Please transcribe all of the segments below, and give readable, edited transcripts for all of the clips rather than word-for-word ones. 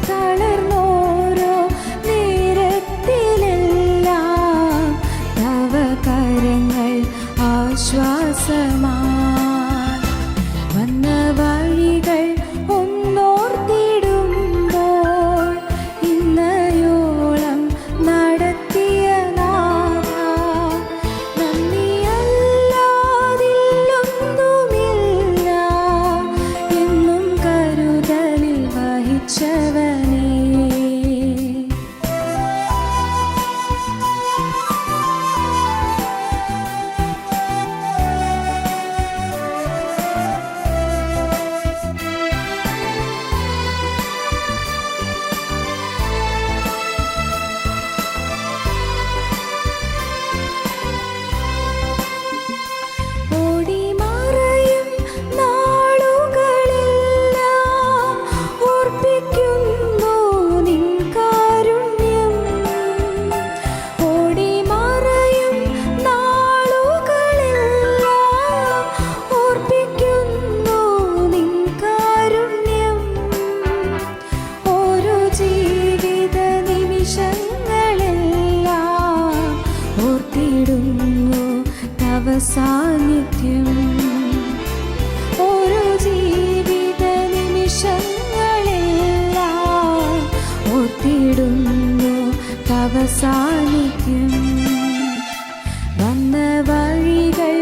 തളർന്നോരോ നേരത്തിലെല്ലാം തവ കരങ്ങൾ ആശ്വാസമായി. വന്ന വഴികൾ ഒന്നോർത്തിടുമ്പോൾ ഇന്നയോളം നടത്തിയ നാഥ, നന്ദിയല്ലാതില്ലൊന്നുമില്ല. എന്നും കരുതലിൽ വഹിച്ചവനേ. ഓടിമറയും നാളുകളെല്ലാം ഓർപ്പിക്കുന്നു നിൻ കാരുണ്യം. ഓടിമറയും നാളുകളെല്ലാം ഓർപ്പിക്കുന്നു നിൻ കാരുണ്യം. ഓരോ ജീവിത നിമിഷങ്ങളെല്ലാം ഓർത്തിടുന്നു തവ സാന്നിധ്യം. ഓരോ ജീവിത നിമിഷങ്ങളെല്ലാം ഓർത്തിടുന്നു തവ സാന്നിധ്യം. വന്ന വഴികൾ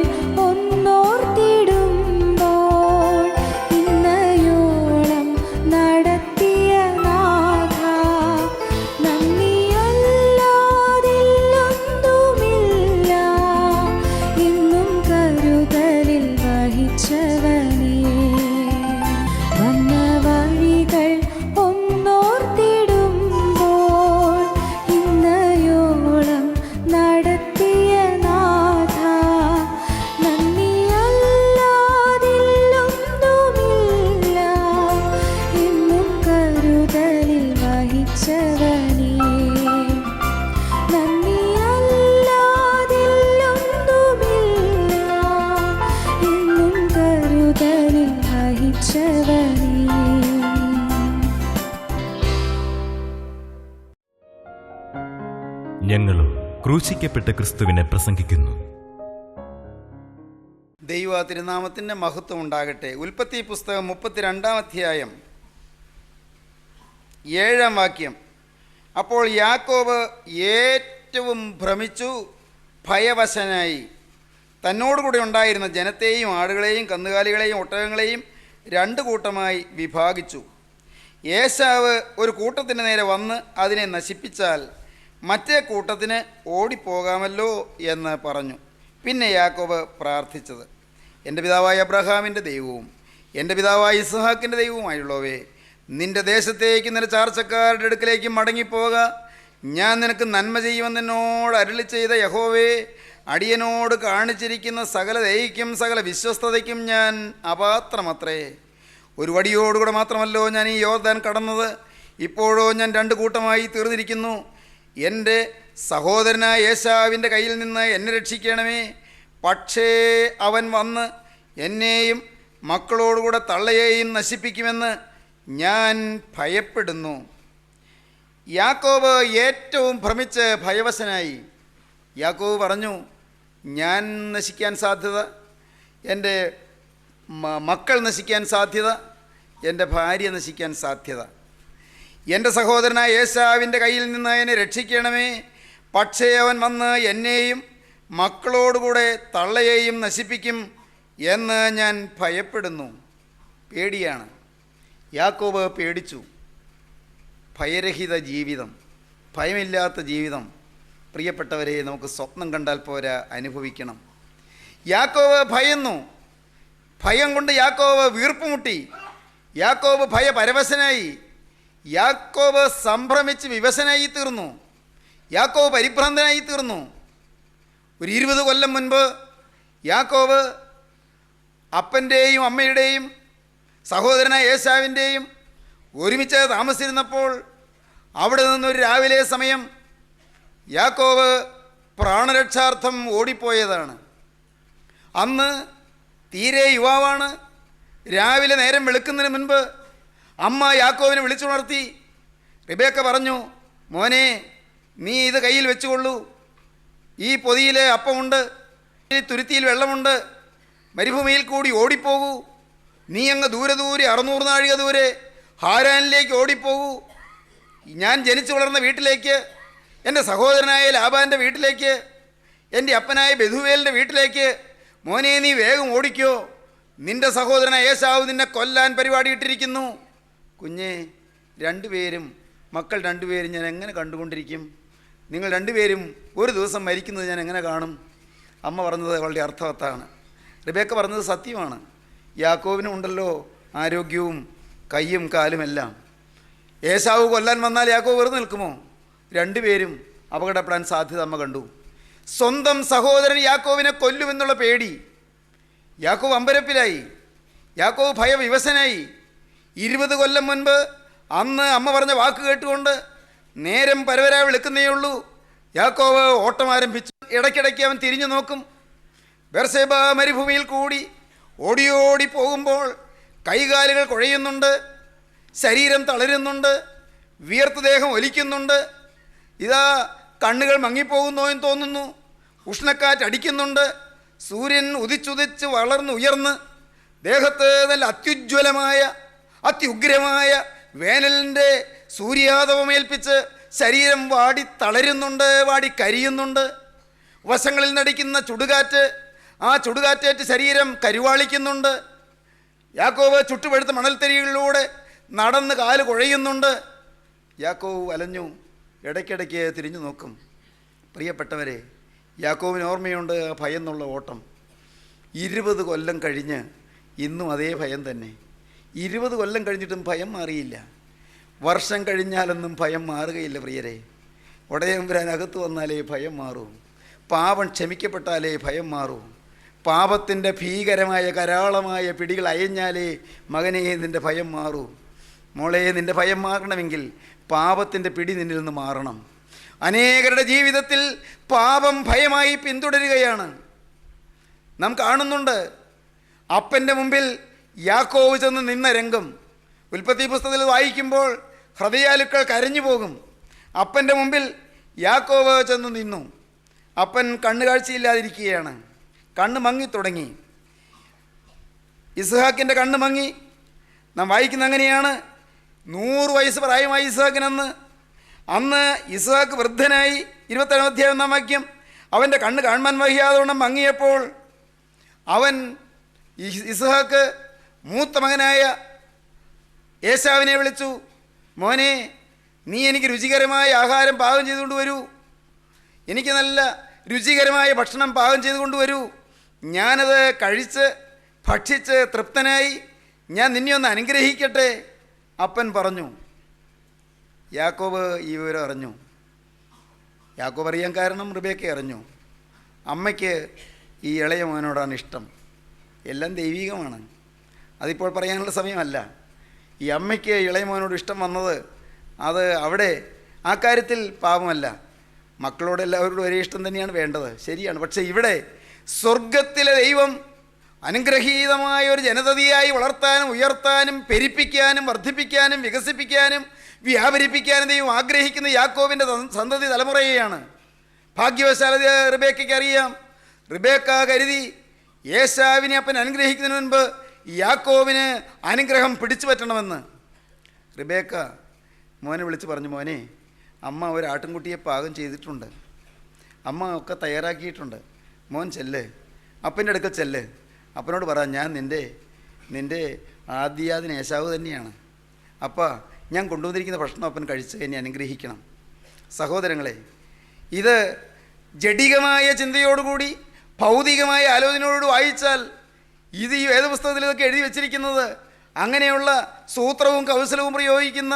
ഒന്നോർത്തിടുമ്പോൾ ഇന്നയോളം നടത്തിയ നാഥ, നന്ദിയല്ലാതില്ലൊന്നുമില്ല. എന്നും കരുതലിൽ വഹിച്ചവനേ. വന്ന വഴികൾ ഒന്നോർത്തിടുമ്പോൾ ഇന്നയോളം നടത്തിയ നാഥ, നന്ദിയല്ലാതില്ലൊന്നുമില്ല. എന്നും കരുതലിൽ വഹിച്ചവനേ. നന്ദിയല്ലാതില്ലൊന്നുമില്ല. എന്നും കരുതലിൽ വഹിച്ചവനേ. ഞങ്ങളും ക്രൂശിക്കപ്പെട്ട ക്രിസ്തുവിനെ പ്രസംഗിക്കുന്നു. ദൈവ തിരുനാമത്തിൻ്റെ മഹത്വം ഉണ്ടാകട്ടെ. ഉൽപ്പത്തി പുസ്തകം 32-ാം അധ്യായം 7-ാം വാക്യം. അപ്പോൾ യാക്കോബ് ഏറ്റവും ഭ്രമിച്ചു, ഭയവശനായി. തന്നോടുകൂടി ഉണ്ടായിരുന്ന ജനത്തെയും ആടുകളെയും കന്നുകാലികളെയും ഒട്ടകങ്ങളെയും 2 കൂട്ടമായി വിഭാഗിച്ചു. ഏശാവ് ഒരു കൂട്ടത്തിന് നേരെ വന്ന് അതിനെ നശിപ്പിച്ചാൽ മറ്റേ കൂട്ടത്തിന് ഓടിപ്പോകാമല്ലോ എന്ന് പറഞ്ഞു. പിന്നെ യാക്കോബ് പ്രാർത്ഥിച്ചത്, എൻ്റെ പിതാവായ അബ്രഹാമിൻ്റെ ദൈവവും എൻ്റെ പിതാവായ ഇസ്ഹാക്കിൻ്റെ ദൈവവുമായുള്ളവേ, നിൻ്റെ ദേശത്തേക്ക് നിന്റെ ചാർച്ചക്കാരുടെ അടുക്കലേക്ക് മടങ്ങിപ്പോക. ഞാൻ നിനക്ക് നന്മ ചെയ്യുമെന്ന് എന്നോട് അരുളി ചെയ്ത യഹോവേ, അടിയനോട് കാണിച്ചിരിക്കുന്ന സകല ദയയ്ക്കും സകല വിശ്വസ്തതയ്ക്കും ഞാൻ അപാത്രമത്രേ. ഒരു വടിയോടുകൂടെ മാത്രമല്ലോ ഞാൻ ഈ യോർദാൻ കടന്നത്. ഇപ്പോഴോ ഞാൻ 2 കൂട്ടമായി തീർന്നിരിക്കുന്നു. എൻ്റെ സഹോദരനായ ഏശാവിൻ്റെ കയ്യിൽ നിന്ന് എന്നെ രക്ഷിക്കണമേ. പക്ഷേ അവൻ വന്ന് എന്നെയും മക്കളോടുകൂടെ തള്ളയെയും നശിപ്പിക്കുമെന്ന് ഞാൻ ഭയപ്പെടുന്നു. യാക്കോബ് ഏറ്റവും ഭ്രമിച്ച് ഭയവശനായി. യാക്കോബ് പറഞ്ഞു, ഞാൻ നശിക്കാൻ സാധ്യത, എൻ്റെ മക്കൾ നശിക്കാൻ സാധ്യത, എൻ്റെ ഭാര്യ നശിക്കാൻ സാധ്യത. എൻ്റെ സഹോദരനായ ഏശാവിൻ്റെ കയ്യിൽ നിന്ന് എന്നെ രക്ഷിക്കണമേ. പക്ഷേ അവൻ വന്ന് എന്നെയും മക്കളോടുകൂടെ തള്ളയെയും നശിപ്പിക്കും എന്ന് ഞാൻ ഭയപ്പെടുന്നു. പേടിയാണ്. യാക്കോബ് പേടിച്ചു. ഭയരഹിത ജീവിതം, ഭയമില്ലാത്ത ജീവിതം പ്രിയപ്പെട്ടവരെ നമുക്ക് സ്വപ്നം കണ്ടാൽ പോരാ, അനുഭവിക്കണം. യാക്കോബ് ഭയന്നു. ഭയം കൊണ്ട് യാക്കോബ് വീർപ്പുമുട്ടി. യാക്കോബ് ഭയപരവശനായി. യാക്കോബ് സംഭ്രമിച്ച് വിവശനായി തീർന്നു. യാക്കോബ് പരിഭ്രാന്തനായി തീർന്നു. ഒരു 20 കൊല്ലം മുൻപ് യാക്കോബ് അപ്പൻ്റെയും അമ്മയുടെയും സഹോദരനായ ഏശാവിൻ്റെയും ഒരുമിച്ച് താമസിച്ചിരുന്നപ്പോൾ അവിടെ നിന്നൊരു രാവിലെ സമയം യാക്കോബ് പ്രാണരക്ഷാർത്ഥം ഓടിപ്പോയതാണ്. അന്ന് തീരെ യുവാവാണ്. രാവിലെ നേരം വെളുക്കുന്നതിന് മുൻപ് അമ്മ യാക്കോവിനെ വിളിച്ചുണർത്തി. റിബേക്ക പറഞ്ഞു, മോനെ, നീ ഇത് കയ്യിൽ വെച്ചുകൊള്ളൂ. ഈ പൊതിയിൽ അപ്പമുണ്ട്, ഈ തുരുത്തിയിൽ വെള്ളമുണ്ട്. മരുഭൂമിയിൽ കൂടി ഓടിപ്പോകൂ. നീ അങ്ങ് ദൂരെ 600 നാഴിക ദൂരെ ഹാരാനിലേക്ക് ഓടിപ്പോകൂ. ഞാൻ ജനിച്ചു വളർന്ന വീട്ടിലേക്ക്, എൻ്റെ സഹോദരനായ ലാബാൻ്റെ വീട്ടിലേക്ക്, എൻ്റെ അപ്പനായ ബെഥുവേലിൻ്റെ വീട്ടിലേക്ക് മോനെ നീ വേഗം ഓടിക്കോ. നിൻ്റെ സഹോദരനായ ഏശാവ് നിന്നെ കൊല്ലാൻ പരിപാടി ഇട്ടിരിക്കുന്നു. കുഞ്ഞേ, മക്കൾ രണ്ടുപേരും ഞാൻ എങ്ങനെ കണ്ടുകൊണ്ടിരിക്കും? നിങ്ങൾ രണ്ടുപേരും ഒരു ദിവസം മരിക്കുന്നത് ഞാൻ എങ്ങനെ കാണും? അമ്മ പറഞ്ഞത് വളരെ അർത്ഥവത്താണ്. റിബേക്ക പറഞ്ഞത് സത്യമാണ്. യാക്കോവിനും ഉണ്ടല്ലോ ആരോഗ്യവും കയ്യും കാലുമെല്ലാം. ഏശാവ് കൊല്ലാൻ വന്നാൽ യാക്കോവ് വെറുതെ നിൽക്കുമോ? രണ്ടുപേരും അപകടപ്പെടാൻ സാധ്യത അമ്മ കണ്ടു. സ്വന്തം സഹോദരൻ യാക്കോവിനെ കൊല്ലുമെന്നുള്ള പേടി. യാക്കോവ് അമ്പരപ്പിലായി. യാക്കോവ് ഭയവിവശനായി. 20 കൊല്ലം മുൻപ് അന്ന് അമ്മ പറഞ്ഞ വാക്ക് കേട്ടുകൊണ്ട് നേരം പരവരാ വിളിക്കുന്നേയുള്ളൂ. യാക്കോവ് ഓട്ടം ആരംഭിച്ചു. ഇടയ്ക്കിടയ്ക്ക് അവൻ തിരിഞ്ഞു നോക്കും. ബെർസേബ മരുഭൂമിയിൽ കൂടി ഓടി പോകുമ്പോൾ കൈകാലുകൾ കുഴയുന്നുണ്ട്, ശരീരം തളരുന്നുണ്ട്, വിയർത്ത ദേഹം ഒലിക്കുന്നുണ്ട്. ഇതാ കണ്ണുകൾ മങ്ങിപ്പോകുന്നോ എന്ന് തോന്നുന്നു. ഉഷ്ണക്കാറ്റടിക്കുന്നുണ്ട്. സൂര്യൻ ഉദിച്ചുദിച്ച് ഉയർന്ന് ദേഹത്ത് നല്ല അത്യുഗ്രമായ വേനലിൻ്റെ സൂര്യാതപമേൽപ്പിച്ച് ശരീരം വാടി തളരുന്നുണ്ട്, വാടി കരിയുന്നുണ്ട്. വശങ്ങളിൽ നടിക്കുന്ന ചുടുകാറ്റ്, ആ ചുടുകാറ്റേറ്റ് ശരീരം കരുവാളിക്കുന്നുണ്ട്. യാക്കോവ് ചുട്ടുപഴുത്ത മണൽത്തരികളിലൂടെ നടന്ന് കാല് കുഴയുന്നുണ്ട്. യാക്കോവ് അലഞ്ഞു. ഇടയ്ക്കിടയ്ക്ക് തിരിഞ്ഞു നോക്കും. പ്രിയപ്പെട്ടവരെ, യാക്കോവിന് ഓർമ്മയുണ്ട് ആ ഭയം എന്നുള്ള ഓട്ടം. 20 കൊല്ലം കഴിഞ്ഞ് ഇന്നും അതേ ഭയം തന്നെ. 20 കൊല്ലം കഴിഞ്ഞിട്ടും ഭയം മാറിയില്ല. വർഷം കഴിഞ്ഞാലൊന്നും ഭയം മാറുകയില്ല പ്രിയരെ. ഒടയമ്പുരാൻ അകത്ത് വന്നാലേ ഭയം മാറൂ. പാപം ക്ഷമിക്കപ്പെട്ടാലേ ഭയം മാറൂ. പാപത്തിൻ്റെ ഭീകരമായ കരാളമായ പിടികൾ അയഞ്ഞാലേ മകനെ നിൻ്റെ ഭയം മാറൂ. മോളെ, നിൻ്റെ ഭയം മാറണമെങ്കിൽ പാപത്തിൻ്റെ പിടി നിന്നിൽ നിന്ന് മാറണം. അനേകരുടെ ജീവിതത്തിൽ പാപം ഭയമായി പിന്തുടരുകയാണ്. നാം കാണുന്നുണ്ട്. അപ്പൻ്റെ മുമ്പിൽ യാക്കോവ് ചെന്ന് നിന്ന രംഗം ഉൽപ്പത്തി പുസ്തകത്തിൽ വായിക്കുമ്പോൾ ഹൃദയാലുക്കൾ കരഞ്ഞു പോകും. അപ്പൻ്റെ മുമ്പിൽ യാക്കോവ് ചെന്ന് നിന്നു. അപ്പൻ കണ്ണുകാഴ്ചയില്ലാതിരിക്കുകയാണ്. കണ്ണ് മങ്ങി തുടങ്ങി. ഇസ്ഹാക്കിൻ്റെ കണ്ണ് മങ്ങി. നാം വായിക്കുന്ന അങ്ങനെയാണ്. 100 വയസ്സ് പ്രായമായി ഇസ്ഹാക്കിനന്ന്. അന്ന് ഇസ്ഹാക്ക് വൃദ്ധനായി. 27 അധ്യായം 1 വാക്യം. അവൻ്റെ കണ്ണ് കാണാൻ വയ്യാതോണം മങ്ങിയപ്പോൾ ഇസ്ഹാക്ക് മൂത്ത മകനായ ഏശാവിനെ വിളിച്ചു. മോനെ, നീ എനിക്ക് രുചികരമായ ആഹാരം പാകം ചെയ്തുകൊണ്ട് വരൂ. എനിക്ക് നല്ല രുചികരമായ ഭക്ഷണം പാകം ചെയ്തുകൊണ്ട് വരൂ. ഞാനത് കഴിച്ച് ഭക്ഷിച്ച് തൃപ്തനായി ഞാൻ നിന്നെ ഒന്ന് അനുഗ്രഹിക്കട്ടെ. അപ്പൻ പറഞ്ഞു. യാക്കോബ് ഈ വിവരം അറിഞ്ഞു. യാക്കോബ് അറിയാൻ കാരണം റിബേക്ക അറിഞ്ഞു. അമ്മയ്ക്ക് ഈ ഇളയ മോനോടാണ് ഇഷ്ടം. എല്ലാം ദൈവികമാണ്. അതിപ്പോൾ പറയാനുള്ള സമയമല്ല. ഈ അമ്മയ്ക്ക് ഇളയ മോനോട് ഇഷ്ടം വന്നത് അത് അവിടെ ആ കാര്യത്തിൽ പാപമല്ല. മക്കളോട് എല്ലാവരോടും ഒരേ ഇഷ്ടം തന്നെയാണ് വേണ്ടത്, ശരിയാണ്. പക്ഷേ ഇവിടെ സ്വർഗത്തിലെ ദൈവം അനുഗ്രഹീതമായ ഒരു ജനതയായി വളർത്താനും ഉയർത്താനും പെരുപ്പിക്കാനും വർദ്ധിപ്പിക്കാനും വികസിപ്പിക്കാനും വ്യാപരിപ്പിക്കാനും ദൈവം ആഗ്രഹിക്കുന്ന യാക്കോബിൻ്റെ സന്തതി തലമുറയെയാണ്. ഭാഗ്യവശാൽ റിബേക്കയ്ക്ക് അറിയാം. റിബേക്ക കരുതി ഏശാവിനെ അപ്പൻ അനുഗ്രഹിക്കുന്നതിന് മുൻപ് യാക്കോബിന് അനുഗ്രഹം പിടിച്ചു പറ്റണമെന്ന്. റിബേക്ക മോനെ വിളിച്ച് പറഞ്ഞു, മോനെ, അമ്മ ഒരു ആട്ടിൻകുട്ടിയെ പാകം ചെയ്തിട്ടുണ്ട്, അമ്മ ഒക്കെ തയ്യാറാക്കിയിട്ടുണ്ട്. മോൻ ചെല്ല്, അപ്പൻ്റെ അടുക്കൽ ചെല്ല്. അപ്പനോട് പറ, ഞാൻ നിൻ്റെ ആദ്യാദിന് ഏശാവ് തന്നെയാണ്. അപ്പ ഞാൻ കൊണ്ടുവന്നിരിക്കുന്ന ഭക്ഷണം അപ്പൻ കഴിച്ച് എന്നെ അനുഗ്രഹിക്കണം. സഹോദരങ്ങളെ, ഇത് ജഡികമായ ചിന്തയോടുകൂടി ഭൗതികമായ ആലോചനയോട് വായിച്ചാൽ ഇത് ഈ വേദപുസ്തകത്തിൽ ഇതൊക്കെ എഴുതി വച്ചിരിക്കുന്നത് അങ്ങനെയുള്ള സൂത്രവും കൗശലവും പ്രയോഗിക്കുന്ന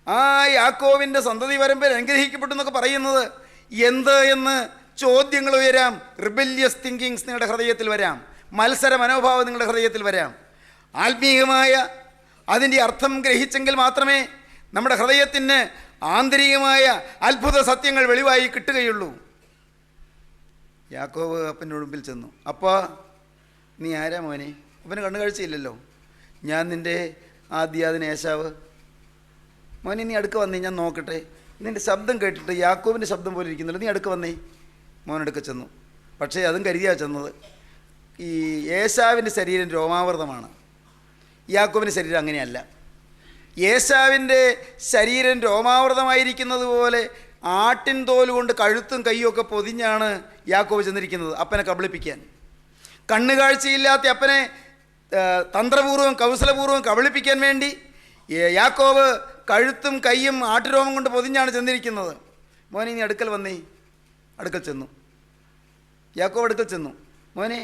ആ യാക്കോവിൻ്റെ സന്തതി പരമ്പര അനുഗ്രഹിക്കപ്പെട്ടു എന്നൊക്കെ പറയുന്നത് എന്ത് എന്ന് ചോദ്യങ്ങൾ ഉയരാം. റിബല്യസ് തിങ്കിങ്സ് നിങ്ങളുടെ ഹൃദയത്തിൽ വരാം. മത്സര മനോഭാവം നിങ്ങളുടെ ഹൃദയത്തിൽ വരാം. ആത്മീയമായ അതിൻ്റെ അർത്ഥം ഗ്രഹിച്ചെങ്കിൽ മാത്രമേ നമ്മുടെ ഹൃദയത്തിന് ആന്തരികമായ അത്ഭുത സത്യങ്ങൾ വെളിവായി കിട്ടുകയുള്ളൂ. യാക്കോബ് അപ്പൻ്റെ മുമ്പിൽ ചെന്നു. അപ്പാ, നീ ആരാ മോനെ? അപ്പന് കണ്ണു കാഴ്ചയില്ലല്ലോ. ഞാൻ നിൻ്റെ ആദ്യം അതിന് ഏശാവ്, മോനെ നീ അടുക്ക വന്നേ, ഞാൻ നോക്കട്ടെ, ഇതിൻ്റെ ശബ്ദം കേട്ടിട്ട് യാക്കോബിൻ്റെ ശബ്ദം പോലെ ഇരിക്കുന്നുണ്ട്, നീ അടുക്ക വന്നേ. മോനടുക്ക ചെന്നു. പക്ഷേ അതും കരുതിയാ ചെന്നത്. ഈ ഏശാവിൻ്റെ ശരീരം രോമാവൃതമാണ്, യാക്കോബിൻ്റെ ശരീരം അങ്ങനെയല്ല. ഏശാവിൻ്റെ ശരീരം രോമാവൃതമായിരിക്കുന്നത് പോലെ ആട്ടിൻ തോൽ കൊണ്ട് കഴുത്തും കൈയും ഒക്കെ പൊതിഞ്ഞാണ് യാക്കോബ് ചെന്നിരിക്കുന്നത് അപ്പനെ കബളിപ്പിക്കാൻ. കണ്ണുകാഴ്ചയില്ലാത്ത അപ്പനെ തന്ത്രപൂർവ്വം കൗശലപൂർവ്വം കബളിപ്പിക്കാൻ വേണ്ടി യാക്കോബ് കഴുത്തും കൈയും ആട്ടുരോമം കൊണ്ട് പൊതിഞ്ഞാണ് ചെന്നിരിക്കുന്നത്. മോനെ നീ അടുക്കൽ വന്നേ. അടുക്കൽ ചെന്നു. യാക്കോബ് അടുക്കൽ ചെന്നു. മോനെ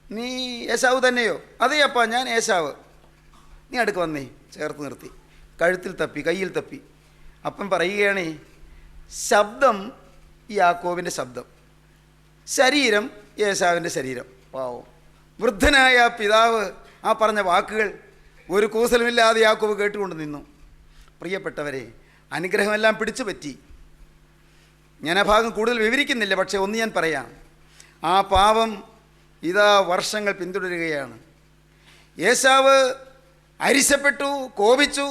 നീ ഏശാവ് തന്നെയോ? അതേ അപ്പാ, ഞാൻ ഏശാവ്. നീ അടുക്ക വന്നേ. ചേർത്ത് നിർത്തി. കഴുത്തിൽ തപ്പി, കയ്യിൽ തപ്പി. അപ്പം പറയുകയാണേ, ശബ്ദം യാക്കോബിൻ്റെ ശബ്ദം, ശരീരം ഏശാവിൻ്റെ ശരീരം. പാവം വൃദ്ധനായ പിതാവ് ആ പറഞ്ഞ വാക്കുകൾ ഒരു കൂസലുമില്ലാതെ യാക്കോബ് കേട്ടുകൊണ്ട് നിന്നു. പ്രിയപ്പെട്ടവരെ, അനുഗ്രഹമെല്ലാം പിടിച്ചു പറ്റി. ഞാൻ ആ ഭാഗം കൂടുതൽ വിവരിക്കുന്നില്ല, പക്ഷേ ഒന്ന് ഞാൻ പറയാം. ആ പാവം ഇതാ വർഷങ്ങൾ പിന്തുടരുകയാണ്. ഏശാവ് അരിശപ്പെട്ടു, കോപിച്ചു,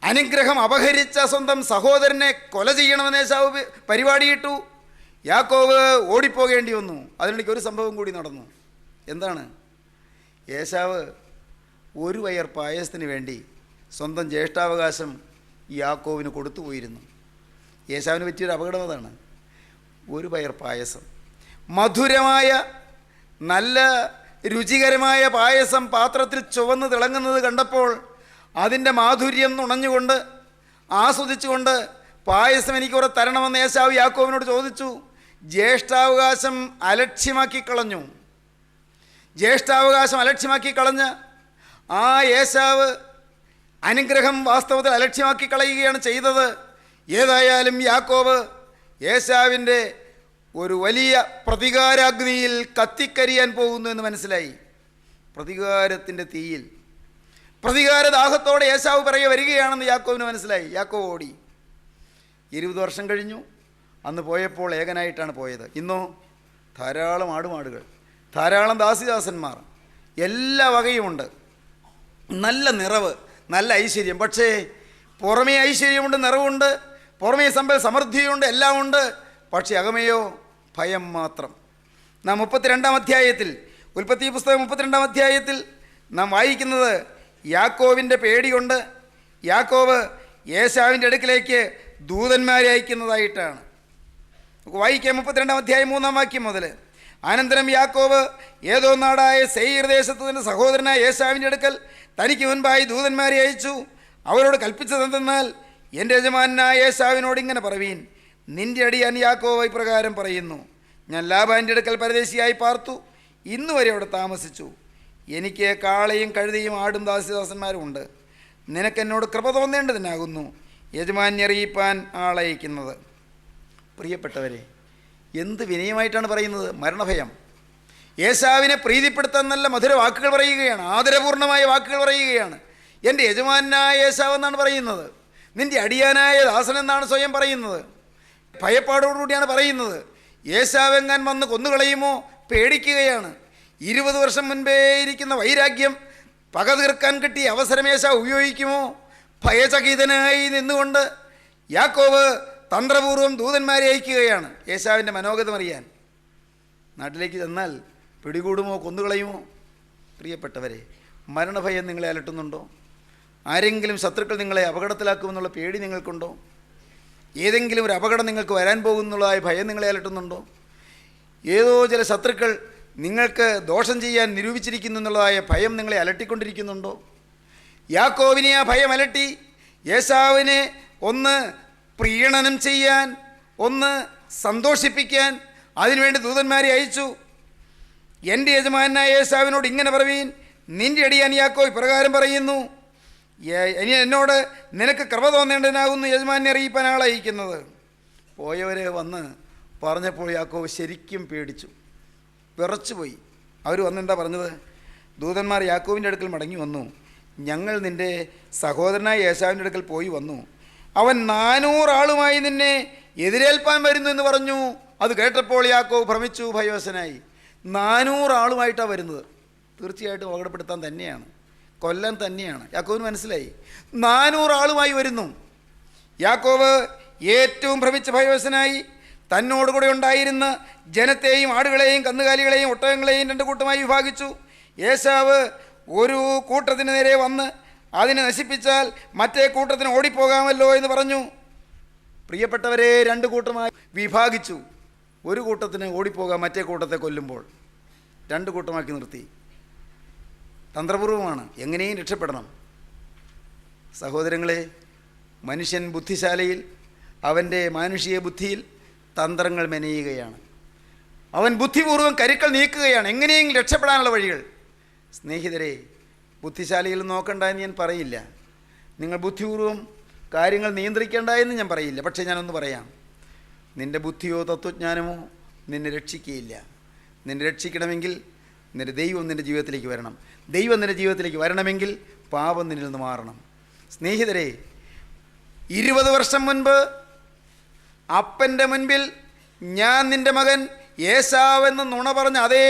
അനുഗ്രഹം അപഹരിച്ച സ്വന്തം സഹോദരനെ കൊല ചെയ്യണമെന്ന് ഏശാവ് പരിപാടിയിട്ടു. യാക്കോബ് ഓടിപ്പോകേണ്ടി വന്നു. അതിനിടയ്ക്ക് ഒരു സംഭവം കൂടി നടന്നു. എന്താണ്? ഏശാവ് ഒരു വയർ പായസത്തിന് വേണ്ടി സ്വന്തം ജ്യേഷ്ഠാവകാശം യാക്കോവിന് കൊടുത്തുപോയിരുന്നു. ഏശാവിന് പറ്റിയൊരു അപകടം അതാണ്. ഒരു വയർ പായസം, മധുരമായ നല്ല രുചികരമായ പായസം പാത്രത്തിൽ ചുവന്ന് തിളങ്ങുന്നത് കണ്ടപ്പോൾ അതിൻ്റെ മാധുര്യം നുണഞ്ഞുകൊണ്ട് ആസ്വദിച്ചുകൊണ്ട് പായസം എനിക്ക് കുറെ തരണമെന്ന് ഏശാവ് യാക്കോവിനോട് ചോദിച്ചു. ജ്യേഷ്ഠാവകാശം അലക്ഷ്യമാക്കി കളഞ്ഞു. ജ്യേഷ്ഠാവകാശം അലക്ഷ്യമാക്കി കളഞ്ഞ ആ ഏശാവ് അനുഗ്രഹം വാസ്തവത്തിൽ അലക്ഷ്യമാക്കി കളയുകയാണ് ചെയ്തത്. ഏതായാലും യാക്കോബ് ഏശാവിൻ്റെ ഒരു വലിയ പ്രതികാരാഗ്നിയിൽ കത്തിക്കരിയാൻ പോകുന്നു എന്ന് മനസ്സിലായി. പ്രതികാരത്തിൻ്റെ തീയിൽ, പ്രതികാരദാഹത്തോടെ ഏശാവ് പിറകെ വരികയാണെന്ന് യാക്കോവിന് മനസ്സിലായി. യാക്കോബ് ഓടി. 20 വർഷം കഴിഞ്ഞു. അന്ന് പോയപ്പോൾ ഏകനായിട്ടാണ് പോയത്. ഇന്നോ ധാരാളം ആടുമാടുകൾ, ധാരാളം ദാസിദാസന്മാർ, എല്ലാ വകയുമുണ്ട്, നല്ല നിറവ്, നല്ല ഐശ്വര്യം. പക്ഷേ പുറമേ ഐശ്വര്യമുണ്ട്, നിറവുണ്ട്, പുറമേ സമൃദ്ധിയുണ്ട്, എല്ലാം ഉണ്ട്. പക്ഷേ അകമയോ ഭയം മാത്രം. നാം 32-ാം അധ്യായത്തിൽ, ഉൽപ്പത്തി പുസ്തകം 32-ാം അധ്യായത്തിൽ നാം വായിക്കുന്നത് യാക്കോവിൻ്റെ പേടി കൊണ്ട് യാക്കോബ് ഏശാവിൻ്റെ അടുക്കിലേക്ക് ദൂതന്മാരെ അയക്കുന്നതായിട്ടാണ്. വായിക്കാം 32-ാം അധ്യായം 3-ാം വാക്യം മുതൽ. അനന്തരം യാക്കോബ് ഏതോ നാടായ സെയീർ ദേശത്ത് തൻ്റെ സഹോദരനായ ഏശാവിൻ്റെ അടുക്കൽ തനിക്ക് മുൻപായി ദൂതന്മാരെ അയച്ചു. അവരോട് കൽപ്പിച്ചതെന്തെന്നാൽ, എൻ്റെ യജമാനായ ഏശാവിനോട് ഇങ്ങനെ പറവീൻ, നിൻ്റെ അടിയാൻ യാക്കോബ് ഇപ്രകാരം പറയുന്നു, ഞാൻ ലാബാൻ്റെ അടുക്കൽ പരദേശിയായി പാർത്തു, ഇന്നുവരെ അവിടെ താമസിച്ചു. എനിക്ക് കാളയും കഴുതയും ആടും ദാസിദാസന്മാരും ഉണ്ട്. നിനക്കെന്നോട് കൃപ തോന്നേണ്ടതിനാകുന്നു യജമാനെ അറിയിപ്പാൻ ആളയക്കുന്നത്. പ്രിയപ്പെട്ടവരെ, എന്ത് വിനയമായിട്ടാണ് പറയുന്നത്! മരണഭയം. ഏശാവിനെ പ്രീതിപ്പെടുത്താൻ നല്ല മധുര വാക്കുകൾ പറയുകയാണ്, ആദരപൂർണമായ വാക്കുകൾ പറയുകയാണ്. എൻ്റെ യജമാനായ ഏശാവ് എന്നാണ് പറയുന്നത്. നിൻ്റെ അടിയാനായ ദാസൻ എന്നാണ് സ്വയം പറയുന്നത്. ഭയപ്പാടോടുകൂടിയാണ് പറയുന്നത്. ഏശാവെങ്ങാൻ വന്ന് കൊന്നുകളയുമോ പേടിക്കുകയാണ്. 20 വർഷം മുൻപേ ഇരിക്കുന്ന വൈരാഗ്യം പക തീർക്കാൻ കിട്ടിയ അവസരം ഏശാവ് ഉപയോഗിക്കുമോ? ഭയചകിതനായി നിന്നുകൊണ്ട് യാക്കോബ് തന്ത്രപൂർവ്വം ദൂതന്മാരെ അയക്കുകയാണ് ഏശാവിൻ്റെ മനോഗതം അറിയാൻ. നാട്ടിലേക്ക് ചെന്നാൽ പിടികൂടുമോ, കൊന്നുകളയുമോ? പ്രിയപ്പെട്ടവരെ, മരണഭയം നിങ്ങളെ അലട്ടുന്നുണ്ടോ? ആരെങ്കിലും ശത്രുക്കൾ നിങ്ങളെ അപകടത്തിലാക്കുമെന്നുള്ള പേടി നിങ്ങൾക്കുണ്ടോ? ഏതെങ്കിലും ഒരു അപകടം നിങ്ങൾക്ക് വരാൻ പോകുന്നുള്ളതായ ഭയം നിങ്ങളെ അലട്ടുന്നുണ്ടോ? ഏതോ ചില ശത്രുക്കൾ നിങ്ങൾക്ക് ദോഷം ചെയ്യാൻ നിരൂപിച്ചിരിക്കുന്നു എന്നുള്ളതായ ഭയം നിങ്ങളെ അലട്ടിക്കൊണ്ടിരിക്കുന്നുണ്ടോ? യാക്കോബിനെ ആ ഭയം അലട്ടി. ഏശാവിനെ ഒന്ന് പ്രീണനം ചെയ്യാൻ, ഒന്ന് സന്തോഷിപ്പിക്കാൻ അതിനുവേണ്ടി ദൂതന്മാരെ അയച്ചു. എൻ്റെ യജമാനായ ഏശാവിനോട് ഇങ്ങനെ പറവീൻ, നിൻ്റെ അടിയാൻ യാക്കോബ് ഇപ്രകാരം പറയുന്നു, ഇനി എന്നോട് നിനക്ക് കൃപ തോന്നേണ്ടതിനാകുന്നു യജമാനെ അറിയിപ്പാൻ ആളയക്കുന്നത്. പോയവരെ വന്ന് പറഞ്ഞപ്പോൾ യാക്കോബ് ശരിക്കും പേടിച്ചു, വിറച്ചുപോയി. അവർ വന്നെന്താ പറഞ്ഞത്? ദൂതന്മാർ യാക്കോബിൻ്റെ അടുക്കൽ മടങ്ങി വന്നു, ഞങ്ങൾ നിൻ്റെ സഹോദരനായ ഏശാവിൻ്റെ അടുക്കൽ പോയി വന്നു, അവൻ 400 ആളുമായി നിന്നെ എതിരേൽപ്പാൻ വരുന്നു എന്ന് പറഞ്ഞു. അത് കേട്ടപ്പോൾ യാക്കോബ് ഭ്രമിച്ചു, ഭയവശനായി. 400 ആളുമായിട്ടാണ് വരുന്നത്. തീർച്ചയായിട്ടും അപകടപ്പെടുത്താൻ തന്നെയാണ്. കൊല്ലാൻ തന്നെയാണ്. യാക്കോബിന് മനസ്സിലായി. 400 ആളുമായി വരുന്നു. യാക്കോബ് ഏറ്റവും ഭ്രമിച്ച ഭയവശനായി തന്നോടുകൂടെ ഉണ്ടായിരുന്ന ജനത്തെയും ആടുകളെയും കന്നുകാലികളെയും ഒട്ടകങ്ങളെയും 2 കൂട്ടമായി വിഭാഗിച്ചു. ഏശാവ് ഒരു കൂട്ടത്തിന് നേരെ വന്ന് അതിനെ നശിപ്പിച്ചാൽ മറ്റേ കൂട്ടത്തിന് ഓടിപ്പോകാമല്ലോ എന്ന് പറഞ്ഞു. പ്രിയപ്പെട്ടവരെ, 2 കൂട്ടമായി വിഭാഗിച്ചു. ഒരു കൂട്ടത്തിന് ഓടിപ്പോകാം, മറ്റേ കൂട്ടത്തെ കൊല്ലുമ്പോൾ 2 കൂട്ടമാക്കി നിർത്തി. തന്ത്രപൂർവമാണ്, എങ്ങനെയും രക്ഷപ്പെടണം. സഹോദരങ്ങളെ, മനുഷ്യൻ ബുദ്ധിശാലിയിൽ, അവൻ്റെ മാനുഷിക ബുദ്ധിയിൽ തന്ത്രങ്ങൾ മെനയുകയാണ്. അവൻ ബുദ്ധിപൂർവ്വം കരുക്കൾ നീക്കുകയാണ്, എങ്ങനെയെങ്കിലും രക്ഷപ്പെടാനുള്ള വഴികൾ. സ്നേഹിതരെ, ബുദ്ധിശാലികൾ നോക്കണ്ട എന്ന് ഞാൻ പറയില്ല, നിങ്ങൾ ബുദ്ധിപൂർവ്വം കാര്യങ്ങൾ നിയന്ത്രിക്കേണ്ട എന്ന് ഞാൻ പറയില്ല. പക്ഷേ ഞാനൊന്ന് പറയാം, നിൻ്റെ ബുദ്ധിയോ തത്വജ്ഞാനമോ നിന്നെ രക്ഷിക്കുകയില്ല. നിന്നെ രക്ഷിക്കണമെങ്കിൽ നിൻ്റെ ദൈവം നിൻ്റെ ജീവിതത്തിലേക്ക് വരണം. ദൈവം നിൻ്റെ ജീവിതത്തിലേക്ക് വരണമെങ്കിൽ പാപം നിന്നിൽ നിന്ന് മാറണം. സ്നേഹിതരെ, 20 വർഷം മുൻപ് അപ്പൻ്റെ മുൻപിൽ ഞാൻ നിൻ്റെ മകൻ ഏശാവെന്ന് നുണ പറഞ്ഞ അതേ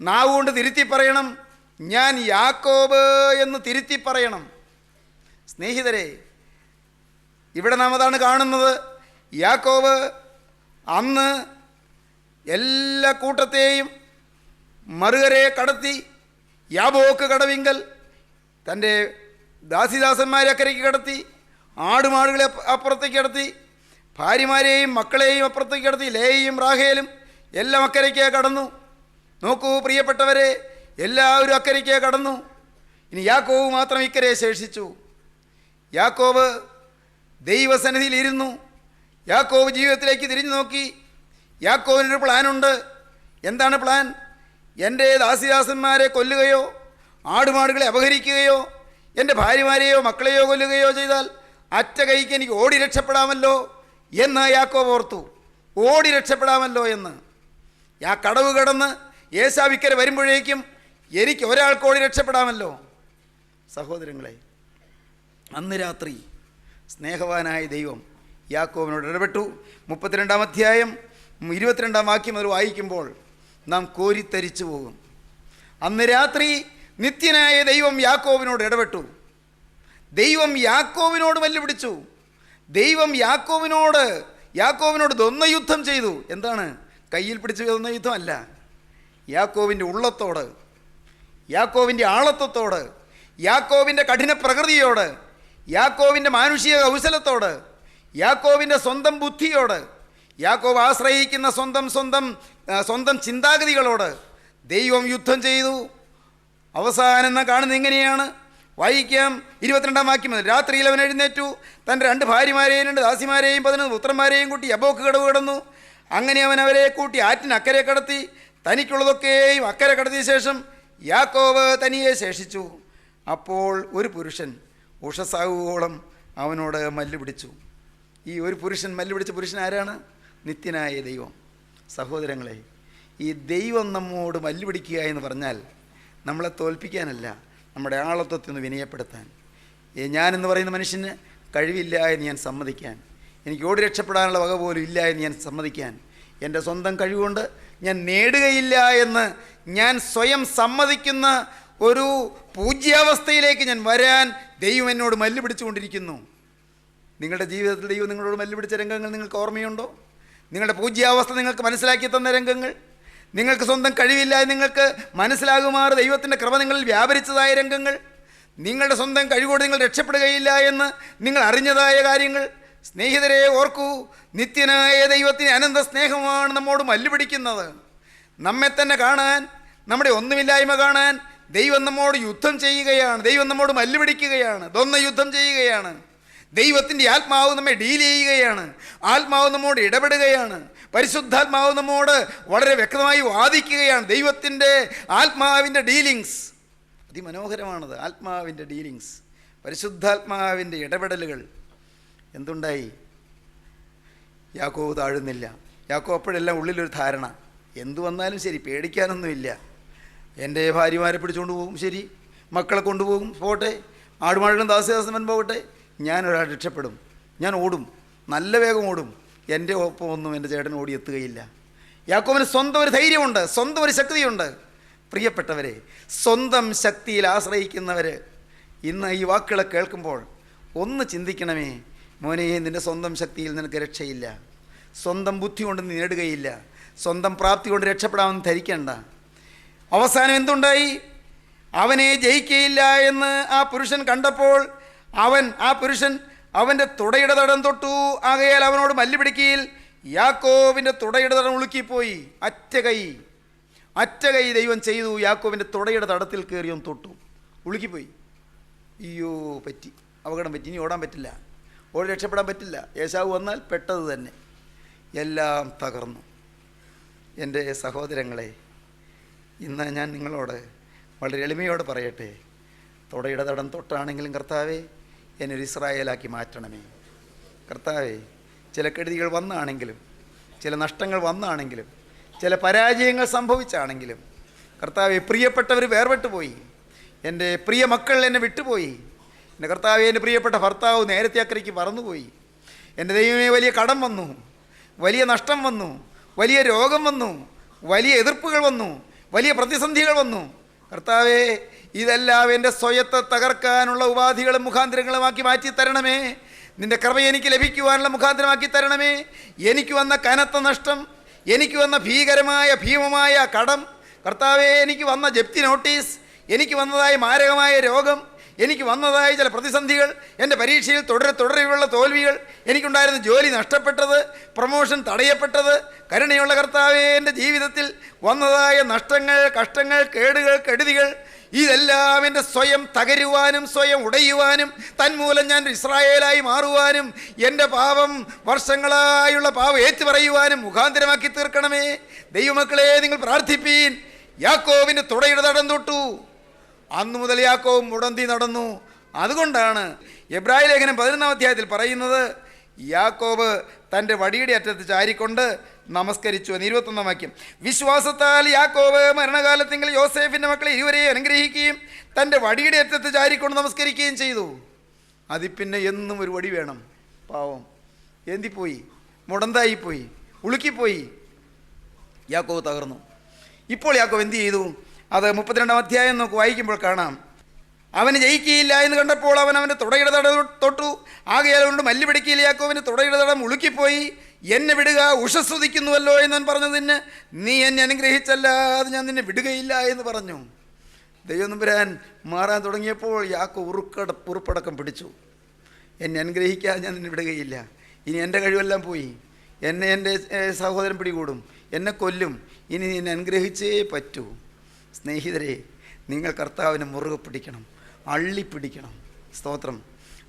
നാവുകൊണ്ട് തിരുത്തി പറയണം, ഞാൻ യാക്കോബ് എന്ന് തിരുത്തി പറയണം. സ്നേഹിതരെ, ഇവിടെ നാം അതാണ് കാണുന്നത്. യാക്കോബ് അന്ന് എല്ലാ കൂട്ടത്തെയും മറുകരയെ കടത്തി യാബോക്ക് കടവിങ്കൽ തൻ്റെ ദാസിദാസന്മാരെ അക്കരയ്ക്ക് കടത്തി, ആടുമാടുകളെ അപ്പുറത്തേക്ക് കടത്തി, ഭാര്യമാരെയും മക്കളെയും അപ്പുറത്തേക്ക് കടത്തി, ലേയും റാഹേലും എല്ലാം അക്കരയ്ക്ക് കടന്നു. നോക്കൂ പ്രിയപ്പെട്ടവരെ, എല്ലാവരും അക്കരയ്ക്ക് കടന്നു. ഇനി യാക്കോബ് മാത്രം ഇക്കരെ ശേഷിച്ചു. യാക്കോബ് ദൈവസന്നിധിയിൽ ഇരുന്നു. യാക്കോബ് ജീവിതത്തിലേക്ക് തിരിഞ്ഞു നോക്കി. യാക്കോബിനൊരു പ്ലാനുണ്ട്. എന്താണ് പ്ലാൻ? എൻ്റെ ദാസിദാസന്മാരെ കൊല്ലുകയോ ആടുമാടുകളെ അപഹരിക്കുകയോ എൻ്റെ ഭാര്യമാരെയോ മക്കളെയോ കൊല്ലുകയോ ചെയ്താൽ അറ്റ കൈക്ക് എനിക്ക് ഓടി രക്ഷപ്പെടാമല്ലോ എന്ന് യാക്കോബ് ഓർത്തു. ഓടി രക്ഷപ്പെടാമല്ലോ എന്ന്. ആ കടവ് കടന്ന് ഏശാവിക്കര വരുമ്പോഴേക്കും എനിക്ക് ഒരാൾക്ക് ഓടി രക്ഷപ്പെടാമല്ലോ. സഹോദരങ്ങളെ, അന്ന് രാത്രി സ്നേഹവാനായ ദൈവം യാക്കോബിനോട് ഇടപെട്ടു. 32-ാം അധ്യായം 22-ാം വാക്യം മുതൽ വായിക്കുമ്പോൾ നാം കോരിത്തരിച്ചു പോകും. അന്ന് രാത്രി നിത്യനായ ദൈവം യാക്കോബിനോട് ഇടപെട്ടു. ദൈവം യാക്കോബിനോട് വെല്ലുവിളിച്ചു. ദൈവം യാക്കോബിനോട് ദ്വന്ദ്വയുദ്ധം ചെയ്തു. എന്താണ്? കയ്യിൽ പിടിച്ച് ദ്വന്ദ്വയുദ്ധമല്ല, യാക്കോബിൻ്റെ ഉള്ളത്തോട്, യാക്കോബിൻ്റെ ആളത്വത്തോട്, യാക്കോബിൻ്റെ കഠിന പ്രകൃതിയോട്, യാക്കോബിൻ്റെ മാനുഷിക കൗശലത്തോട്, യാക്കോബിൻ്റെ സ്വന്തം ബുദ്ധിയോട്, യാക്കോബ് ആശ്രയിക്കുന്ന സ്വന്തം ചിന്താഗതികളോട് ദൈവം യുദ്ധം ചെയ്തു. അവസാനം കാണുന്നത് ഇങ്ങനെയാണ്. വായിക്കാം 22-ാം വാക്യം. രാത്രിയിൽ അവൻ എഴുന്നേറ്റു, തൻ്റെ 2 ഭാര്യമാരെയും 2 ദാസിമാരെയും 11 പുത്രന്മാരെയും കൂട്ടി യബ്ബോക്ക് കടവ് കിടന്നു. അങ്ങനെ അവൻ അവരെ കൂട്ടി ആറ്റിന് അക്കരെ കടത്തി. തനിക്കുള്ളതൊക്കെയും അക്കരെ കടത്തിയ ശേഷം യാക്കോബ് തനിയെ ശേഷിച്ചു. അപ്പോൾ ഒരു പുരുഷൻ ഉഷസാവുവോളം അവനോട് മല്ല് പിടിച്ചു. ഈ ഒരു പുരുഷൻ മല്ല് പിടിച്ച പുരുഷൻ ആരാണ്? നിത്യനായ ദൈവം. സഹോദരങ്ങളെ, ഈ ദൈവം നമ്മോട് മല്ല് പിടിക്കുക എന്ന് പറഞ്ഞാൽ നമ്മളെ തോൽപ്പിക്കാനല്ല, നമ്മുടെ ആളത്വത്തെ ഒന്ന് വിനയപ്പെടുത്താൻ. ഞാനെന്ന് പറയുന്ന മനുഷ്യന് കഴിവില്ല എന്ന് ഞാൻ സമ്മതിക്കാൻ, എനിക്ക് ഓടി രക്ഷപ്പെടാനുള്ള വക പോലും ഇല്ല എന്ന് ഞാൻ സമ്മതിക്കാൻ, എൻ്റെ സ്വന്തം കഴിവുകൊണ്ട് ഞാൻ നേടുകയില്ല എന്ന് ഞാൻ സ്വയം സമ്മതിക്കുന്ന ഒരു പൂജ്യാവസ്ഥയിലേക്ക് ഞാൻ വരാൻ ദൈവം എന്നോട് മല്ല് പിടിച്ചുകൊണ്ടിരിക്കുന്നു. നിങ്ങളുടെ ജീവിതത്തിൽ ദൈവം നിങ്ങളോട് മല്ല് പിടിച്ച രംഗങ്ങൾ നിങ്ങൾക്ക് ഓർമ്മയുണ്ടോ? നിങ്ങളുടെ പൂജ്യാവസ്ഥ നിങ്ങൾക്ക് മനസ്സിലാക്കി തന്ന രംഗങ്ങൾ, നിങ്ങൾക്ക് സ്വന്തം കഴിവില്ല നിങ്ങൾക്ക് മനസ്സിലാകുമാറ് ദൈവത്തിൻ്റെ കൃപ നിങ്ങളിൽ വ്യാപരിച്ചതായ രംഗങ്ങൾ, നിങ്ങളുടെ സ്വന്തം കഴിവോട് നിങ്ങൾ രക്ഷപ്പെടുകയില്ല എന്ന് നിങ്ങൾ അറിഞ്ഞതായ കാര്യങ്ങൾ. സ്നേഹിതരെ, ഓർക്കൂ, നിത്യനായ ദൈവത്തിന് അനന്ത സ്നേഹമാണ് നമ്മോട് മല്ല് പിടിക്കുന്നത്. നമ്മെ തന്നെ കാണാൻ, നമ്മുടെ ഒന്നുമില്ലായ്മ കാണാൻ ദൈവം നമ്മോട് യുദ്ധം ചെയ്യുകയാണ്. ദൈവം നമ്മോട് മല്ല് പിടിക്കുകയാണ്, ദ്വന്ദ്വയുദ്ധം ചെയ്യുകയാണ്. ദൈവത്തിൻ്റെ ആത്മാവ് നമ്മെ ഡീൽ ചെയ്യുകയാണ്. ആത്മാവ് നമ്മോട് ഇടപെടുകയാണ്. പരിശുദ്ധാത്മാവ് നമ്മോട് വളരെ വ്യക്തമായി വാദിക്കുകയാണ്. ദൈവത്തിൻ്റെ ആത്മാവിൻ്റെ ഡീലിങ്സ് അതിമനോഹരമാണത്. ആത്മാവിൻ്റെ ഡീലിങ്സ്, പരിശുദ്ധാത്മാവിൻ്റെ ഇടപെടലുകൾ. എന്തുണ്ടായി? യാക്കോബ് താഴുന്നില്ല. യാക്കോബ് അപ്പോഴെല്ലാം ഉള്ളിലൊരു ധാരണ, എന്തു വന്നാലും ശരി, പേടിക്കാനൊന്നുമില്ല. എൻ്റെ ഭാര്യമാരെ പിടിച്ചുകൊണ്ട് പോകും, ശരി, മക്കളെ കൊണ്ടുപോകും, പോട്ടെ, ആടുമാടുകളും ദാസദാസന്മാരും പോകട്ടെ, ഞാനൊരാൾ രക്ഷപ്പെടും, ഞാൻ ഓടും, നല്ല വേഗം ഓടും, എൻ്റെ ഒപ്പം ഒന്നും എൻ്റെ ചേട്ടൻ ഓടിയെത്തുകയില്ല. യാക്കോബിന് സ്വന്തം ഒരു ധൈര്യമുണ്ട്, സ്വന്തം ഒരു ശക്തിയുണ്ട്. പ്രിയപ്പെട്ടവരെ, സ്വന്തം ശക്തിയിൽ ആശ്രയിക്കുന്നവർ ഇന്ന് ഈ വാക്കുകളെ കേൾക്കുമ്പോൾ ഒന്ന് ചിന്തിക്കണമേ. മോനെ, നിൻ്റെ സ്വന്തം ശക്തിയിൽ നിനക്ക് രക്ഷയില്ല. സ്വന്തം ബുദ്ധി കൊണ്ട് നീ നേടുകയില്ല. സ്വന്തം പ്രാപ്തി കൊണ്ട് രക്ഷപ്പെടാമെന്ന് ധരിക്കണ്ട. അവസാനം എന്തുണ്ടായി? അവനെ ജയിക്കയില്ല എന്ന് ആ പുരുഷൻ കണ്ടപ്പോൾ ആ പുരുഷൻ അവൻ്റെ തുടയുടെ തടം തൊട്ടു. ആകയാൽ അവനോട് മല്ലുപിടിക്കയിൽ യാക്കോബിൻ്റെ തുടയുടെ തടം ഉളുക്കിപ്പോയി. അറ്റ കൈ ദൈവം ചെയ്തു. യാക്കോബിൻ്റെ തുടയുടെ തടത്തിൽ കയറിയും തൊട്ടു, ഉളുക്കിപ്പോയി. അയ്യോ, പറ്റി, അപകടം പറ്റി. ഇനി ഓടാൻ പറ്റില്ല, ഓടി രക്ഷപ്പെടാൻ പറ്റില്ല. ഏശാവ് വന്നാൽ പെട്ടത് തന്നെ. എല്ലാം തകർന്നു. എൻ്റെ സഹോദരങ്ങളെ, ഇന്ന് ഞാൻ നിങ്ങളോട് വളരെ എളിമയോടെ പറയട്ടെ, തുടയുടെ തടം തൊട്ടാണെങ്കിലും കർത്താവേ, എന്നൊരു ഇസ്രായേലാക്കി മാറ്റണമേ. കർത്താവേ, ചില കെടുതികൾ വന്നാണെങ്കിലും, ചില നഷ്ടങ്ങൾ വന്നാണെങ്കിലും, ചില പരാജയങ്ങൾ സംഭവിച്ചാണെങ്കിലും, കർത്താവെ, പ്രിയപ്പെട്ടവർ വേർപെട്ടു പോയി. എൻ്റെ പ്രിയ മക്കൾ എന്നെ വിട്ടുപോയി. എൻ്റെ കർത്താവെ, എൻ്റെ പ്രിയപ്പെട്ട ഭർത്താവ് നേരത്തെ അക്കരയ്ക്ക് പറന്നുപോയി. എൻ്റെ ദൈവമേ, വലിയ കടം വന്നു, വലിയ നഷ്ടം വന്നു, വലിയ രോഗം വന്നു, വലിയ എതിർപ്പുകൾ വന്നു, വലിയ പ്രതിസന്ധികൾ വന്നു. കർത്താവേ, ഇതെല്ലാം എൻ്റെ സ്വയത്തെ തകർക്കാനുള്ള ഉപാധികളും മുഖാന്തരങ്ങളുമാക്കി മാറ്റി തരണമേ. നിൻ്റെ കൃപ എനിക്ക് ലഭിക്കുവാനുള്ള മുഖാന്തരമാക്കി തരണമേ. എനിക്ക് വന്ന കനത്ത നഷ്ടം, എനിക്ക് വന്ന ഭീമമായ കടം, കർത്താവേ, എനിക്ക് വന്ന ജപ്തി നോട്ടീസ്, എനിക്ക് വന്നതായ മാരകമായ രോഗം, എനിക്ക് വന്നതായ ചില പ്രതിസന്ധികൾ, എൻ്റെ പരീക്ഷയിൽ തുടരെയുള്ള തോൽവികൾ, എനിക്കുണ്ടായിരുന്ന ജോലി നഷ്ടപ്പെട്ടത്, പ്രൊമോഷൻ തടയപ്പെട്ടത്, കരുണയുള്ള കർത്താവേ, എൻ്റെ ജീവിതത്തിൽ വന്നതായ നഷ്ടങ്ങൾ, കഷ്ടങ്ങൾ, കേടുകൾ, കെടുതികൾ, ഇതെല്ലാം എൻ്റെ സ്വയം തകരുവാനും സ്വയം ഉടയുവാനും തന്മൂലം ഞാൻ ഇസ്രായേലായി മാറുവാനും എൻ്റെ പാപം, വർഷങ്ങളായുള്ള പാപം ഏറ്റുപറയുവാനും മുഖാന്തരമാക്കി തീർക്കണമേ. ദൈവമക്കളെ, നിങ്ങൾ പ്രാർത്ഥിപ്പീൻ. യാക്കോബിൻ്റെ തുടയുടെ തടം തൊട്ടു. അന്നു മുതൽ യാക്കോബ് മുടന്തി നടന്നു. അതുകൊണ്ടാണ് എബ്രായ ലേഖനം 11-ാം അധ്യായത്തിൽ പറയുന്നത്, യാക്കോബ് തൻ്റെ വടിയുടെ അറ്റത്ത് ചാരിക്കൊണ്ട് നമസ്കരിച്ചു എന്ന്. 21-ാം വാക്യം, വിശ്വാസത്താൽ യാക്കോബ് മരണകാലത്തെങ്കിൽ യോസേഫിൻ്റെ മക്കളെ ഇരുവരെയും അനുഗ്രഹിക്കുകയും തൻ്റെ വടിയുടെ അറ്റത്ത് ചാരിക്കൊണ്ട് നമസ്കരിക്കുകയും ചെയ്തു. അതിൽ പിന്നെ എന്നും ഒരു വടി വേണം. പാവം എന്തിപ്പോയി, മുടന്തായിപ്പോയി, ഉളുക്കിപ്പോയി. യാക്കോബ് തകർന്നു. ഇപ്പോൾ യാക്കോബ് എന്ത് ചെയ്തു? അത് 32-ാം അധ്യായം നമുക്ക് വായിക്കുമ്പോൾ കാണാം. അവന് ജയിക്കുകയില്ല എന്ന് കണ്ടപ്പോൾ അവൻ അവൻ്റെ തുടയുടെ തടം തൊട്ടു. ആകയാൽ കൊണ്ട് മല്ലുപിടിക്കയില്ല. യാക്കോബിൻ്റെ തുടയുടെ തടം ഉളുക്കിപ്പോയി. എന്നെ വിടുക, ഉഷസ്സുതിക്കുന്നുവല്ലോ എന്നവൻ പറഞ്ഞതിന്, നീ എന്നെ അനുഗ്രഹിച്ചല്ലാതെ ഞാൻ നിന്നെ വിടുകയില്ല എന്ന് പറഞ്ഞു. ദൈവം തമ്പുരാൻ മാറാൻ തുടങ്ങിയപ്പോൾ യാക്കോബ് ഉറുപ്പടക്കം പിടിച്ചു. എന്നെ അനുഗ്രഹിക്കാതെ ഞാൻ നിന്നെ വിടുകയില്ല. ഇനി എൻ്റെ കഴിവെല്ലാം പോയി. എന്നെ എൻ്റെ സഹോദരൻ പിടികൂടും, എന്നെ കൊല്ലും. ഇനി നിന്നെ അനുഗ്രഹിച്ചേ പറ്റൂ. സ്നേഹിതരെ, നിങ്ങൾ കർത്താവിനെ മുറുകെ പിടിക്കണം, അള്ളിപ്പിടിക്കണം. സ്തോത്രം,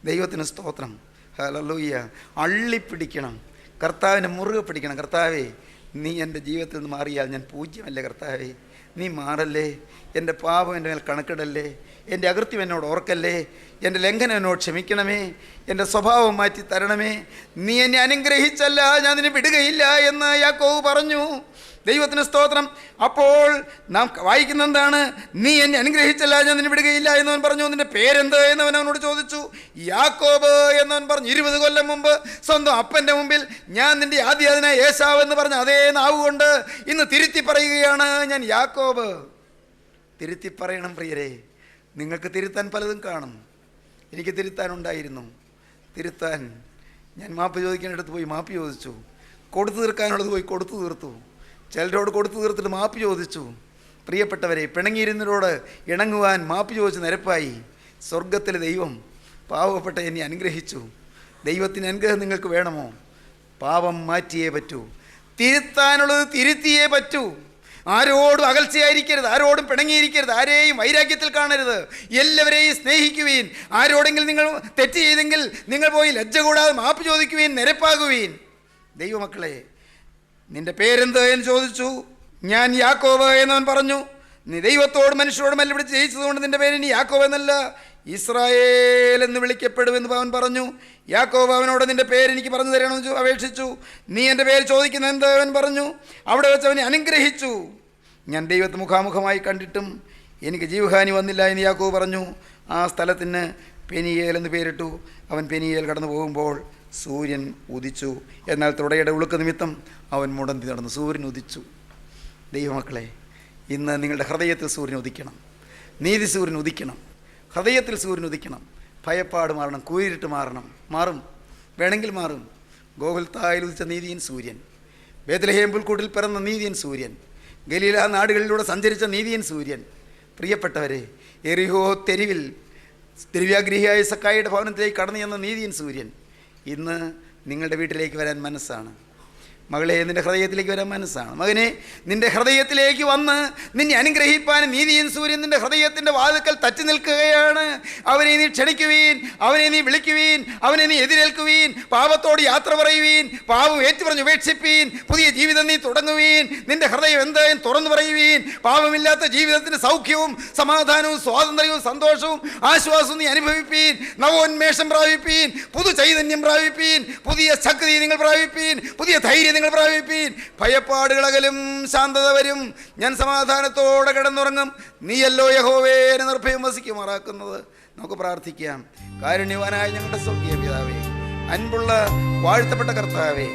ദൈവത്തിന് സ്തോത്രം, ഹല്ലേലൂയ. അള്ളിപ്പിടിക്കണം, കർത്താവിനെ മുറുകെ പിടിക്കണം. കർത്താവേ, നീ എൻ്റെ ജീവിതത്തിൽ നിന്ന് മാറിയാൽ ഞാൻ പൂജ്യമല്ലേ. കർത്താവേ, നീ മാറല്ലേ. എൻ്റെ പാപം എൻ്റെ മേൽ കണക്കിടല്ലേ. എൻ്റെ അകൃത്യം എന്നോട് ഓർക്കല്ലേ. എൻ്റെ ലംഘനം എന്നോട് ക്ഷമിക്കണമേ. എൻ്റെ സ്വഭാവം മാറ്റി തരണമേ. നീ എന്നെ അനുഗ്രഹിച്ചല്ല ഞാൻ നിന്നെ വിടുകയില്ല എന്ന് യാക്കോബ് പറഞ്ഞു. ദൈവത്തിന് സ്തോത്രം. അപ്പോൾ നാം വായിക്കുന്ന എന്താണ്? നീ എന്നെ അനുഗ്രഹിച്ചല്ല ഞാൻ നിന്നെ വിടുകയില്ല എന്നവൻ പറഞ്ഞു. നിൻ്റെ പേരെന്ത് എന്നവൻ അവനോട് ചോദിച്ചു. യാക്കോബ് എന്നവൻ പറഞ്ഞു. 20 കൊല്ലം മുമ്പ് സ്വന്തം അപ്പൻ്റെ മുമ്പിൽ ഞാൻ നിൻ്റെ ആദ്യാതനായ ഏശാവ് എന്ന് പറഞ്ഞ അതേ നാവുകൊണ്ട് ഇന്ന് തിരുത്തി പറയുകയാണ്, ഞാൻ യാക്കോബ്. തിരുത്തി പറയണം പ്രിയരെ. നിങ്ങൾക്ക് തിരുത്താൻ പലതും കാണും. എനിക്ക് തിരുത്താനുണ്ടായിരുന്നു. തിരുത്താൻ ഞാൻ മാപ്പ് ചോദിക്കേണ്ടടുത്ത് പോയി മാപ്പ് ചോദിച്ചു. കൊടുത്തു തീർക്കാനുള്ളത് പോയി കൊടുത്തു തീർത്തു. ചിലരോട് കൊടുത്തു തീർത്തിട്ട് മാപ്പ് ചോദിച്ചു. പ്രിയപ്പെട്ടവരെ, പിണങ്ങിയിരുന്നവരോട് ഇണങ്ങുവാൻ മാപ്പ് ചോദിച്ച് നിരപ്പായി. സ്വർഗത്തിലെ ദൈവം പാവപ്പെട്ട എന്നെ അനുഗ്രഹിച്ചു. ദൈവത്തിന് അനുഗ്രഹം നിങ്ങൾക്ക് വേണമോ? പാപം മാറ്റിയേ പറ്റൂ. തിരുത്താനുള്ളത് തിരുത്തിയേ പറ്റൂ. ആരോടും അകൽച്ചയായിരിക്കരുത്, ആരോടും പിണങ്ങിയിരിക്കരുത്, ആരെയും വൈരാഗ്യത്തിൽ കാണരുത്. എല്ലാവരെയും സ്നേഹിക്കുവീൻ. ആരോടെങ്കിലും നിങ്ങൾ തെറ്റ് ചെയ്തെങ്കിൽ നിങ്ങൾ പോയി ലജ്ജ കൂടാതെ മാപ്പ് ചോദിക്കുവീൻ, നിരപ്പാകുവീൻ. ദൈവമക്കളെ, നിൻ്റെ പേരെന്ത് എന്ന് ചോദിച്ചു. ഞാൻ യാക്കോബ് എന്നവൻ പറഞ്ഞു. നീ ദൈവത്തോട് മനുഷ്യരോട് മല്ലുപിടിച്ച് ജയിച്ചതുകൊണ്ട് നിൻ്റെ പേര് ഇനി യാക്കോബ് എന്നല്ല ഇസ്രായേൽ എന്ന് വിളിക്കപ്പെടുമെന്ന് അവൻ പറഞ്ഞു. യാക്കോബ് അവനോട് നിൻ്റെ പേര് എനിക്ക് പറഞ്ഞു തരണമെന്ന് അപേക്ഷിച്ചു. നീ എൻ്റെ പേര് ചോദിക്കുന്ന എന്ത് അവൻ പറഞ്ഞു. അവിടെ വെച്ച് അവനെ അനുഗ്രഹിച്ചു. ഞാൻ ദൈവത്തെ മുഖാമുഖമായി കണ്ടിട്ടും എനിക്ക് ജീവഹാനി വന്നില്ല എന്ന് യാക്കോബ് പറഞ്ഞു. ആ സ്ഥലത്തിന് പെനിയേൽ എന്ന് പേരിട്ടു. അവൻ പെനിയേൽ കടന്നു പോകുമ്പോൾ സൂര്യൻ ഉദിച്ചു. എന്നാൽ തുടയുടെ ഉളുക്ക് നിമിത്തം അവൻ മുടന്തി നടന്നു. സൂര്യൻ ഉദിച്ചു. ദൈവമക്കളെ, ഇന്ന് നിങ്ങളുടെ ഹൃദയത്തിൽ സൂര്യൻ ഉദിക്കണം, നീതി സൂര്യൻ ഉദിക്കണം, ഹൃദയത്തിൽ സൂര്യൻ ഉദിക്കണം. ഭയപ്പാട് മാറണം, കൂരിട്ട് മാറും, വേണമെങ്കിൽ മാറും. ഗോകുൽത്തായിൽ ഉദിച്ച നീതിയൻ സൂര്യൻ, ബേത്ലഹേം പുൽക്കൂട്ടിൽ പിറന്ന നീതിയൻ സൂര്യൻ, ഗലീല നാടുകളിലൂടെ സഞ്ചരിച്ച നീതിയൻ സൂര്യൻ. പ്രിയപ്പെട്ടവരെ, എറിഹോ തെരുവിൽ ദ്രവ്യാഗ്രഹിയായ സക്കായിയുടെ ഭവനത്തിലേക്ക് കടന്നു ചെന്ന നീതിയൻ സൂര്യൻ ഇന്ന് നിങ്ങളുടെ വീട്ടിലേക്ക് വരാൻ മനസ്സാണ്. മകളെ, നിൻ്റെ ഹൃദയത്തിലേക്ക് വരാൻ മനസ്സാണ്. മകനെ, നിൻ്റെ ഹൃദയത്തിലേക്ക് വന്ന് നിന്നെ അനുഗ്രഹിപ്പാൻ നീതിയൻ സൂര്യൻ നിൻ്റെ ഹൃദയത്തിൻ്റെ വാതിൽക്കൽ തട്ടി നിൽക്കുകയാണ്. അവനെ നീ ക്ഷണിക്കുവീൻ, അവനെ നീ വിളിക്കുവീൻ, അവനെ നീ എതിരേൽക്കുവീൻ, പാപത്തോട് യാത്ര പറയുവീൻ, പാപം ഏറ്റുപറഞ്ഞ് ഉപേക്ഷിപ്പീൻ, പുതിയ ജീവിതം നീ തുടങ്ങുവീൻ. നിൻ്റെ ഹൃദയം എന്തായാലും തുറന്നു പറയുവീൻ. പാപമില്ലാത്ത ജീവിതത്തിൻ്റെ സൗഖ്യവും സമാധാനവും സ്വാതന്ത്ര്യവും സന്തോഷവും ആശ്വാസവും നീ അനുഭവിപ്പീൻ. നവോന്മേഷം പ്രാപിപ്പീൻ, പുതു ചൈതന്യം പ്രാപിപ്പീൻ, പുതിയ ശക്തി നിങ്ങൾ പ്രാപിപ്പീൻ, പുതിയ ധൈര്യം നിങ്ങൾ പ്രാപിപ്പീൻ. ഭയപ്പാടുകളകലും, ശാന്തത വരും. ഞാൻ സമാധാനത്തോടെ കിടന്നുറങ്ങും. നീയല്ലോ യഹോവേ എന്നെ നിർഭയം വസിക്കുമാറാക്കുന്നത്. നമുക്ക് പ്രാർത്ഥിക്കാം. കാരുണ്യവാനായ ഞങ്ങളുടെ സ്വർഗീയ പിതാവേ, അൻപുള്ള വാഴ്ത്തപ്പെട്ട കർത്താവേ,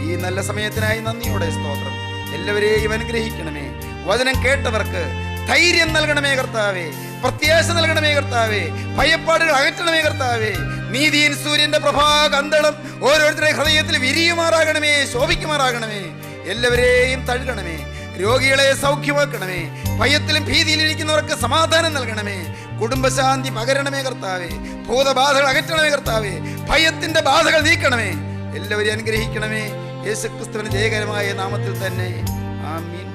ഈ നല്ല സമയത്തിനായി നന്ദിയോടെ സ്തോത്രം. എല്ലാവരെയും അനുഗ്രഹിക്കണമേ. വചനം കേട്ടവർക്ക് ധൈര്യം നൽകണമേ കർത്താവേ, പ്രത്യാശ നൽകണമേ കർത്താവേ, ഭയപ്പാടുകൾ അകറ്റണമേ കർത്താവേ. നീതിയൻ സൂര്യന്റെ പ്രഭാകന്തളം ഓരോരുത്തരുടെ ഹൃദയത്തിൽ വിരിയുമാറാകണമേ, ശോഭിക്കുമാറാകണമേ. എല്ലാവരെയും തഴുകണമേ, രോഗികളെ സൗഖ്യമാക്കണമേ, ഭയത്തിലും ഭീതിയിലിരിക്കുന്നവർക്ക് സമാധാനം നൽകണമേ, കുടുംബശാന്തി പകരണമേ കർത്താവേ, ഭൂതബാധകൾ അകറ്റണമേ കർത്താവേ, ഭയത്തിന്റെ ബാധകൾ നീക്കണമേ. എല്ലാവരെയും അനുഗ്രഹിക്കണമേ. യേശുക്രിസ്തുവിന്റെ ജയകരമായ നാമത്തിൽ തന്നെ. ആമീൻ.